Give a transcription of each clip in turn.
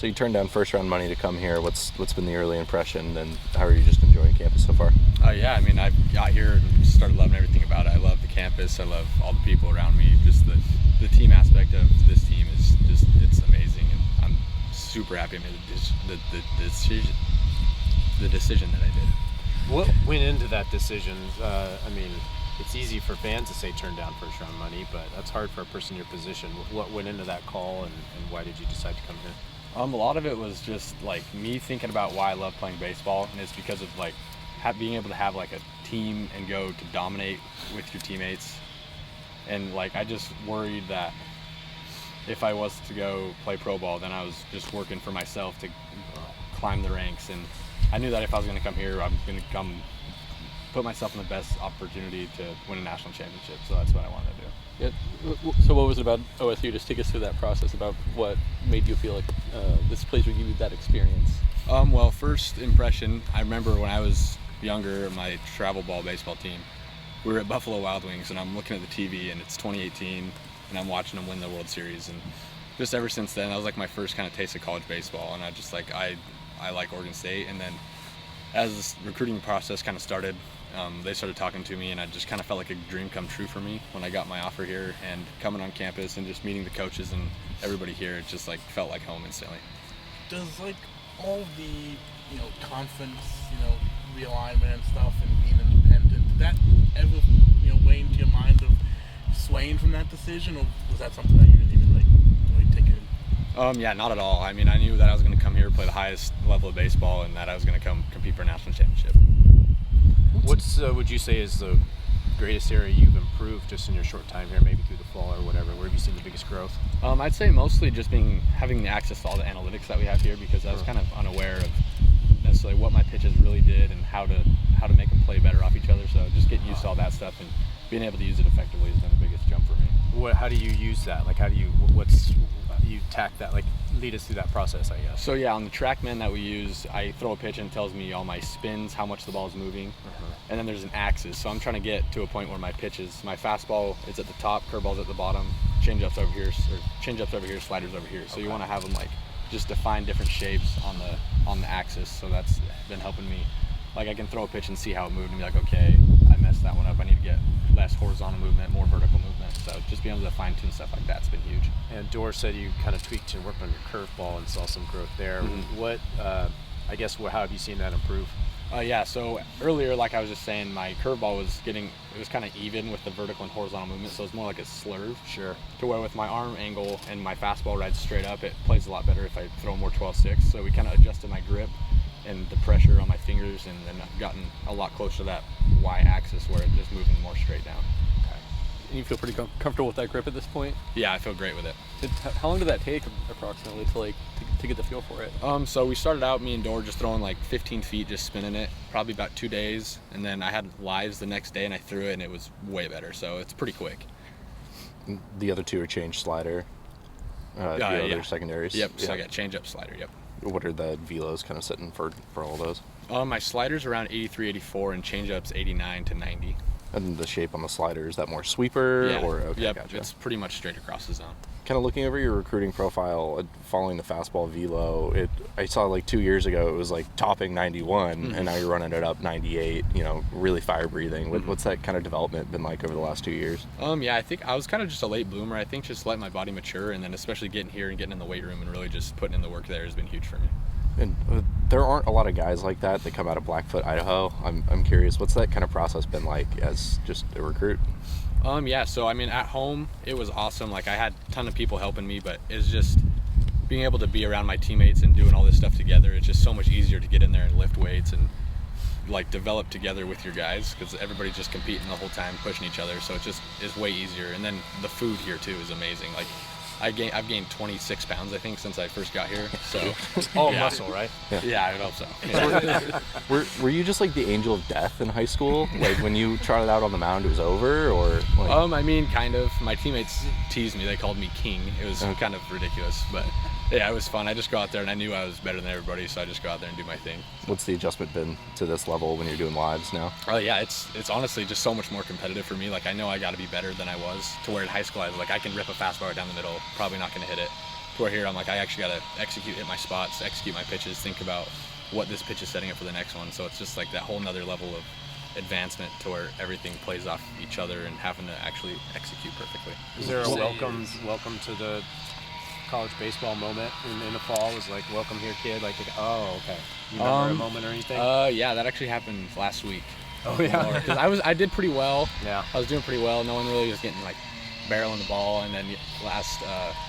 So you turned down first-round money to come here. What's been the early impression, and how are you just enjoying campus so far? Yeah, I mean, I got here and started loving everything about it. I love the campus. I love all the people around me. Just the team aspect of this team is just, it's amazing, and I'm super happy I made the decision that I did. What went into that decision? I mean, it's easy for fans to say turn down first-round money, but that's hard for a person in your position. What went into that call, and why did you decide to come here? A lot of it was just like me thinking about why I love playing baseball, and it's because of like being able to have like a team and go to dominate with your teammates. And like I just worried that if I was to go play pro ball, then I was just working for myself to climb the ranks. And I knew that if I was going to come here, I'm going to come put myself in the best opportunity to win a national championship. So that's what I wanted to do. Yeah. So what was it about OSU? Just take us through that process about what made you feel like this place would give you that experience. Well, first impression, I remember when I was younger, my travel ball baseball team, we were at Buffalo Wild Wings, and I'm looking at the TV, and it's 2018, and I'm watching them win the World Series. And just ever since then, that was like my first kind of taste of college baseball, and I just like, I like Oregon State. And then as this recruiting process kind of started, they started talking to me, and I just kind of felt like a dream come true for me when I got my offer here, and coming on campus and just meeting the coaches and everybody here, it just like felt like home instantly. Does like all the conference realignment and stuff and being independent, did that ever weigh into your mind of swaying from that decision, or was that something that you didn't even like really take in? Yeah, not at all. I mean, I knew that I was going to come here, play the highest level of baseball, and that I was going to come compete for a national championship. What's would you say is the greatest area you've improved just in your short time here, maybe through the fall or whatever? Where have you seen the biggest growth? I'd say mostly just having the access to all the analytics that we have here, because I was kind of unaware of necessarily what my pitches really did and how to make them play better off each other. So just getting used to all that stuff and being able to use it effectively has been the biggest jump for me. How do you use that? Like, how do you tack that? Like, lead us through that process, I guess. So yeah, on the TrackMan that we use, I throw a pitch and it tells me all my spins, how much the ball is moving, and then there's an axis. So I'm trying to get to a point where my pitches, my fastball is at the top, curveball's at the bottom, changeups over here, sliders over here. So you want to have them like just define different shapes on the axis. So that's been helping me. Like I can throw a pitch and see how it moved and be like, okay, I messed that one up. I need to get less horizontal movement, more vertical movement. So just being able to fine tune stuff like that's been huge. And Dor said you kind of tweaked and worked on your curveball and saw some growth there. Mm-hmm. How have you seen that improve? Yeah, so earlier, like I was just saying, my curveball was kind of even with the vertical and horizontal movement, so it's more like a slurve. Sure. To where with my arm angle and my fastball rides straight up, it plays a lot better if I throw more 12-6. So we kind of adjusted my grip and the pressure on my fingers, and then I've gotten a lot closer to that Y-axis where it's just moving more straight down. Okay. And you feel pretty comfortable with that grip at this point? Yeah, I feel great with it. How long did that take approximately to get the feel for it? So we started out, me and Dor, just throwing like 15 feet, just spinning it, probably about 2 days. And then I had lives the next day and I threw it and it was way better. So it's pretty quick. The other two are change slider. Other secondaries. Yep. So I got change up slider. Yep. What are the velos kind of sitting for all those? My slider's around 83, 84, and change up's 89 to 90. And the shape on the slider, is that more sweeper? Yeah. Okay, yep. Gotcha. It's pretty much straight across the zone. Kind of looking over your recruiting profile, following the fastball velo, I saw like 2 years ago it was like topping 91, and now you're running it up 98. Really fire breathing. What's that kind of development been like over the last 2 years? Yeah, I think I was kind of just a late bloomer. I think just letting my body mature, and then especially getting here and getting in the weight room and really just putting in the work there has been huge for me. And there aren't a lot of guys like that come out of Blackfoot, Idaho. I'm curious, what's that kind of process been like as just a recruit? Yeah, so I mean, at home it was awesome. Like I had a ton of people helping me, but it's just being able to be around my teammates and doing all this stuff together. It's just so much easier to get in there and lift weights and like develop together with your guys, because everybody's just competing the whole time, pushing each other. So it's way easier. And then the food here too is amazing. Like I've gained 26 pounds, I think, since I first got here. So all muscle, right? Yeah, I would hope so. Yeah. Were you just like the angel of death in high school? Like when you trotted out on the mound, it was over, or? Like... I mean, kind of. My teammates teased me. They called me king. It was kind of ridiculous, but yeah, it was fun. I just go out there, and I knew I was better than everybody, so I just go out there and do my thing. What's the adjustment been to this level when you're doing lives now? Yeah, it's honestly just so much more competitive for me. Like I know I got to be better than I was. To where in high school I was like, I can rip a fastball right down the middle, probably not going to hit it. to where here I'm like, I actually got to hit my spots, execute my pitches, think about what this pitch is setting up for the next one. So it's just like that whole nother level of advancement to where everything plays off each other and having to actually execute perfectly. Is there a welcome to the college baseball moment in the fall? Was like, welcome here, kid. Like, oh, okay. You remember a moment or anything? Yeah, that actually happened last week. Oh yeah. Because I did pretty well. Yeah. I was doing pretty well. No one really was getting like barreling the ball, and then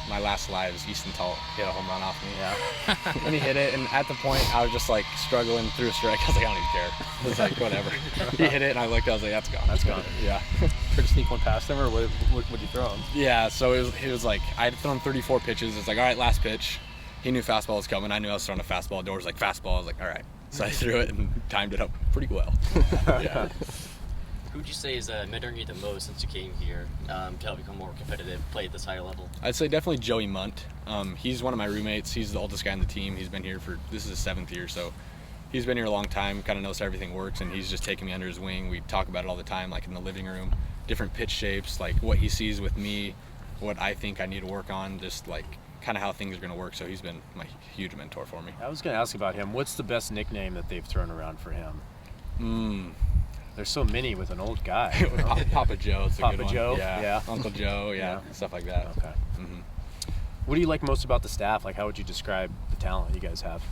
my last live, Easton Tall hit a home run off me. Yeah. And he hit it, and at the point I was just like struggling through a strike. I was like, I don't even care. It was like whatever. He hit it, and I looked. I was like, that's gone. That's gone. Yeah. Try to sneak one past him, or what did you throw him? Yeah. So it was like I had thrown 34 pitches. It's like, all right, last pitch. He knew fastball was coming. I knew I was throwing a fastball. Door was like fastball. I was like, all right. So I threw it and timed it up pretty well. Yeah. Who would you say is mentoring you the most since you came here to help become more competitive, play at this higher level? I'd say definitely Joey Munt. He's one of my roommates. He's the oldest guy on the team. He's been here this is his 7th year, so he's been here a long time, kind of knows how everything works, and he's just taking me under his wing. We talk about it all the time, like in the living room, different pitch shapes, like what he sees with me, what I think I need to work on, just like kind of how things are going to work. So he's been my huge mentor for me. I was going to ask about him. What's the best nickname that they've thrown around for him? There's so many with an old guy. Papa Joe's a Papa good one. Joe? Yeah. Yeah. Uncle Joe, yeah, stuff like that. Okay. What do you like most about the staff? Like, how would you describe the talent you guys have?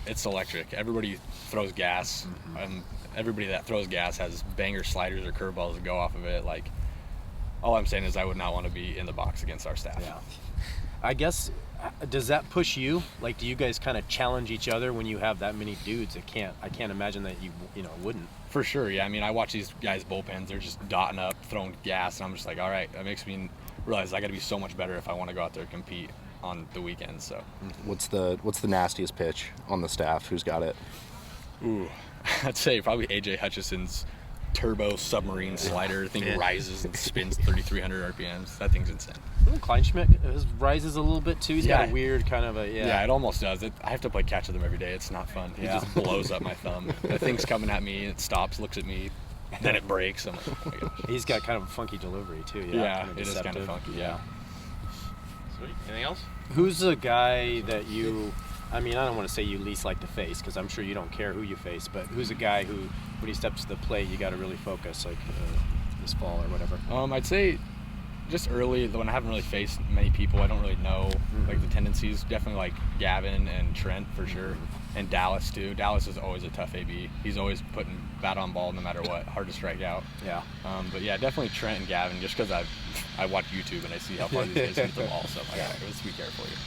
It's electric. Everybody throws gas. Everybody that throws gas has banger sliders or curveballs that go off of it. Like, all I'm saying is I would not want to be in the box against our staff. Yeah. I guess, does that push you? Like, do you guys kind of challenge each other when you have that many dudes? I can't imagine that you wouldn't. For sure, yeah. I mean, I watch these guys' bullpens. They're just dotting up, throwing gas, and I'm just like, all right, that makes me realize I got to be so much better if I want to go out there and compete on the weekends. So, What's the nastiest pitch on the staff? Who's got it? ooh, I'd say probably AJ Hutchison's turbo submarine slider. Thing rises and spins 3,300 RPMs. That thing's insane. Kleinschmidt rises a little bit too. He's got a weird kind of Yeah, it almost does. I have to play catch with him every day. It's not fun. He just blows up my thumb. The thing's coming at me. It stops, looks at me, then it breaks. I'm like, oh my gosh. He's got kind of a funky delivery too. Yeah, kind of it is kind of funky. Yeah. Sweet. Anything else? Who's the guy that you? I mean, I don't want to say you least like to face because I'm sure you don't care who you face. But who's a guy who, when he steps to the plate, you got to really focus, like this fall or whatever? I'd say just early, when I haven't really faced many people, I don't really know like the tendencies. Definitely like Gavin and Trent for sure, and Dallas too. Dallas is always a tough AB. He's always putting bat on ball no matter what, hard to strike out. Yeah. But yeah, definitely Trent and Gavin, just because I watch YouTube and I see how far these guys hit the ball. So I'm like, all right, let's be careful here.